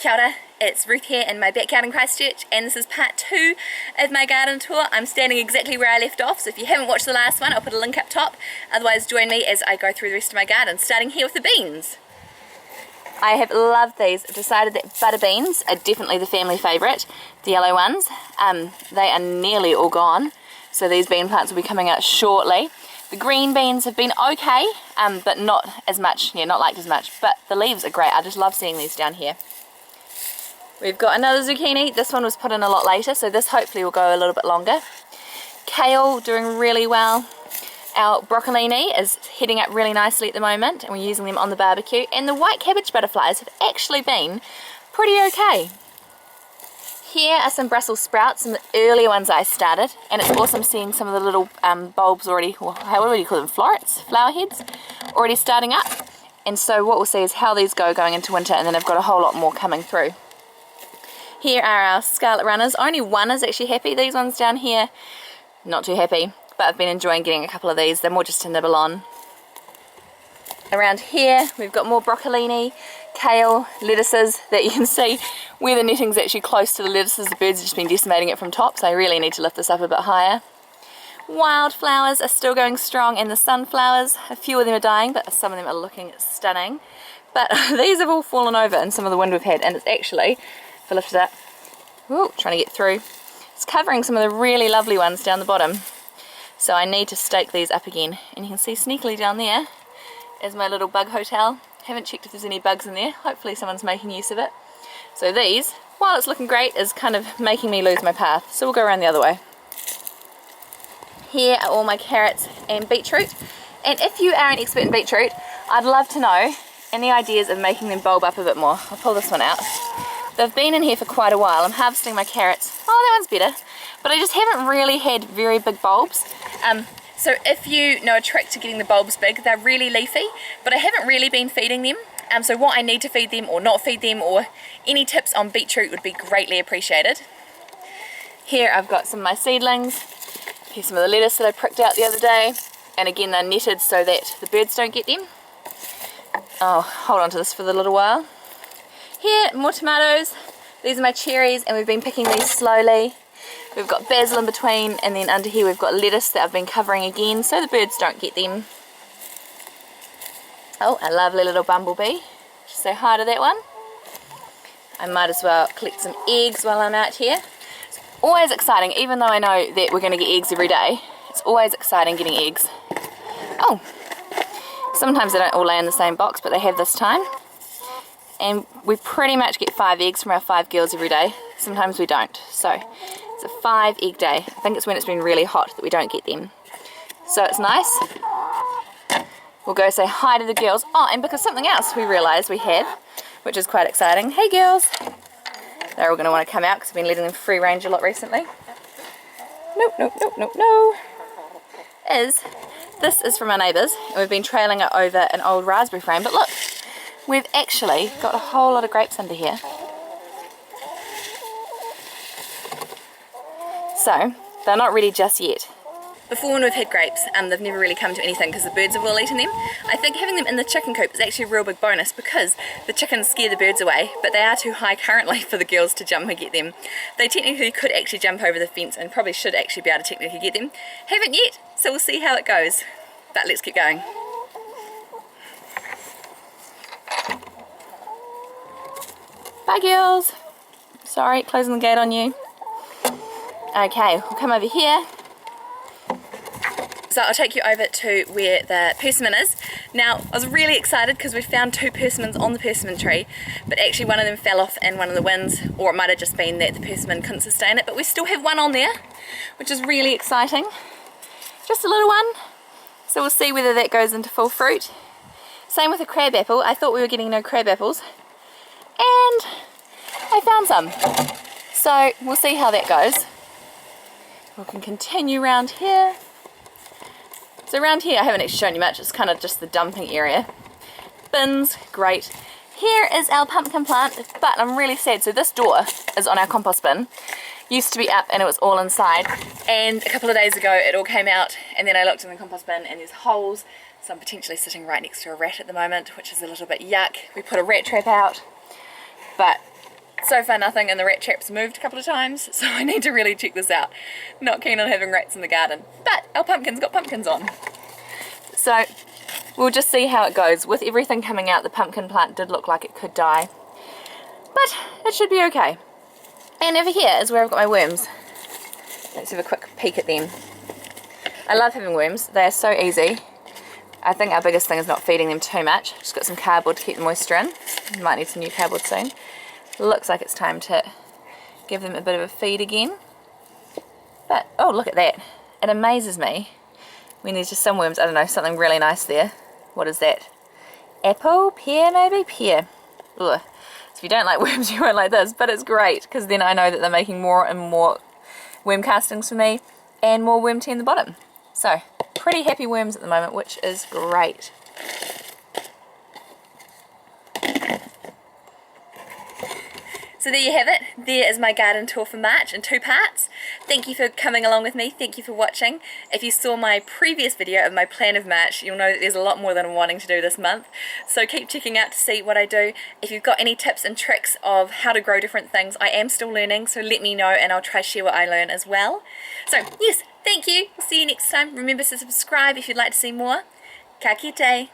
Kia ora, it's Ruth here in my backyard in Christchurch, and this is part 2 of my garden tour. I'm standing exactly where I left off, so if you haven't watched the last one, I'll put a link up top. Otherwise join me as I go through the rest of my garden, starting here with the beans. I have loved these. I've decided that butter beans are definitely the family favourite, the yellow ones. They are nearly all gone, so these bean plants will be coming out shortly. The green beans have been okay, but not as much, not liked as much, but the leaves are great. I just love seeing these down here. We've got another zucchini. This one was put in a lot later, so this hopefully will go a little bit longer. Kale doing really well. Our broccolini is heading up really nicely at the moment, and we're using them on the barbecue. And the white cabbage butterflies have actually been pretty okay. Here are some Brussels sprouts, some of the earlier ones I started, and it's awesome seeing some of the little bulbs already, well, what do you call them, florets, flower heads, already starting up. And so what we'll see is how these go going into winter, and then I've got a whole lot more coming through. Here are our scarlet runners. Only one is actually happy. These ones down here, not too happy, but I've been enjoying getting a couple of these. They're more just to nibble on. Around here we've got more broccolini, kale, lettuces that you can see where the netting's actually close to the lettuces. The birds have just been decimating it from top, so I really need to lift this up a bit higher. Wildflowers are still going strong, and the sunflowers, a few of them are dying, but some of them are looking stunning. But these have all fallen over in some of the wind we've had, and it's actually, if I lift it up, ooh, trying to get through, it's covering some of the really lovely ones down the bottom. So I need to stake these up again, and you can see sneakily down there is my little bug hotel. Haven't checked if there's any bugs in there. Hopefully someone's making use of it. So these, while it's looking great, is kind of making me lose my path. So we'll go around the other way. Here are all my carrots and beetroot. And if you are an expert in beetroot, I'd love to know any ideas of making them bulb up a bit more. I'll pull this one out. They've been in here for quite a while. I'm harvesting my carrots. Oh, that one's better. But I just haven't really had very big bulbs. So if you know a trick to getting the bulbs big, they're really leafy, but I haven't really been feeding them. So what I need to feed them or not feed them, or any tips on beetroot would be greatly appreciated. Here I've got some of my seedlings. Here's some of the lettuce that I pricked out the other day. And again, they're netted so that the birds don't get them. Oh, hold on to this for a little while. Here, more tomatoes. These are my cherries, and we've been picking these slowly. We've got basil in between, and then under here we've got lettuce that I've been covering again so the birds don't get them. Oh, a lovely little bumblebee. Just say hi to that one. I might as well collect some eggs while I'm out here. It's always exciting, even though I know that we're going to get eggs every day. It's always exciting getting eggs. Oh, sometimes they don't all lay in the same box, but they have this time. And we pretty much get 5 eggs from our 5 girls every day. Sometimes we don't. So it's a 5 egg day. I think it's when it's been really hot that we don't get them. So it's nice. We'll go say hi to the girls. Oh, and because something else we realised we had, which is quite exciting. Hey girls! They're all going to want to come out because I've been letting them free range a lot recently. Nope, nope, nope, nope, no. This is from our neighbours, and we've been trailing it over an old raspberry frame. But look, we've actually got a whole lot of grapes under here. So, they're not ready just yet. Before, when we've had grapes, they've never really come to anything because the birds have all eaten them. I think having them in the chicken coop is actually a real big bonus because the chickens scare the birds away, but they are too high currently for the girls to jump and get them. They technically could actually jump over the fence and probably should actually be able to technically get them. Haven't yet, so we'll see how it goes. But let's keep going. Bye girls! Sorry, closing the gate on you. Okay, we'll come over here. So I'll take you over to where the persimmon is. Now, I was really excited because we found 2 persimmons on the persimmon tree, but actually one of them fell off in one of the winds, or it might have just been that the persimmon couldn't sustain it, but we still have one on there, which is really exciting. Just a little one. So we'll see whether that goes into full fruit. Same with the crab apple. I thought we were getting no crab apples, and I found some. So we'll see how that goes. We can continue around here. So around here I haven't actually shown you much, it's kind of just the dumping area. Bins, great. Here is our pumpkin plant, but I'm really sad. So this door is on our compost bin. Used to be up and it was all inside. And a couple of days ago it all came out, and then I looked in the compost bin and there's holes. So I'm potentially sitting right next to a rat at the moment, which is a little bit yuck. We put a rat trap out, but so far nothing, and the rat trap's moved a couple of times, so I need to really check this out. Not keen on having rats in the garden, but our pumpkin's got pumpkins on. So we'll just see how it goes. With everything coming out, the pumpkin plant did look like it could die, but it should be okay. And over here is where I've got my worms. Let's have a quick peek at them. I love having worms, they are so easy. I think our biggest thing is not feeding them too much. Just got some cardboard to keep the moisture in. Might need some new cardboard soon. Looks like it's time to give them a bit of a feed again. But, oh, look at that. It amazes me when there's just some worms, I don't know, something really nice there. What is that? Apple? Pear maybe? Pear. Ugh. So if you don't like worms, you won't like this, but it's great because then I know that they're making more and more worm castings for me and more worm tea in the bottom. So, pretty happy worms at the moment, which is great. So there you have it. There is my garden tour for March in 2 parts. Thank you for coming along with me. Thank you for watching. If you saw my previous video of my plan of March, you'll know that there's a lot more than I'm wanting to do this month. So keep checking out to see what I do. If you've got any tips and tricks of how to grow different things, I am still learning, so let me know and I'll try to share what I learn as well. So yes, thank you. We'll see you next time. Remember to subscribe if you'd like to see more. Ka kite.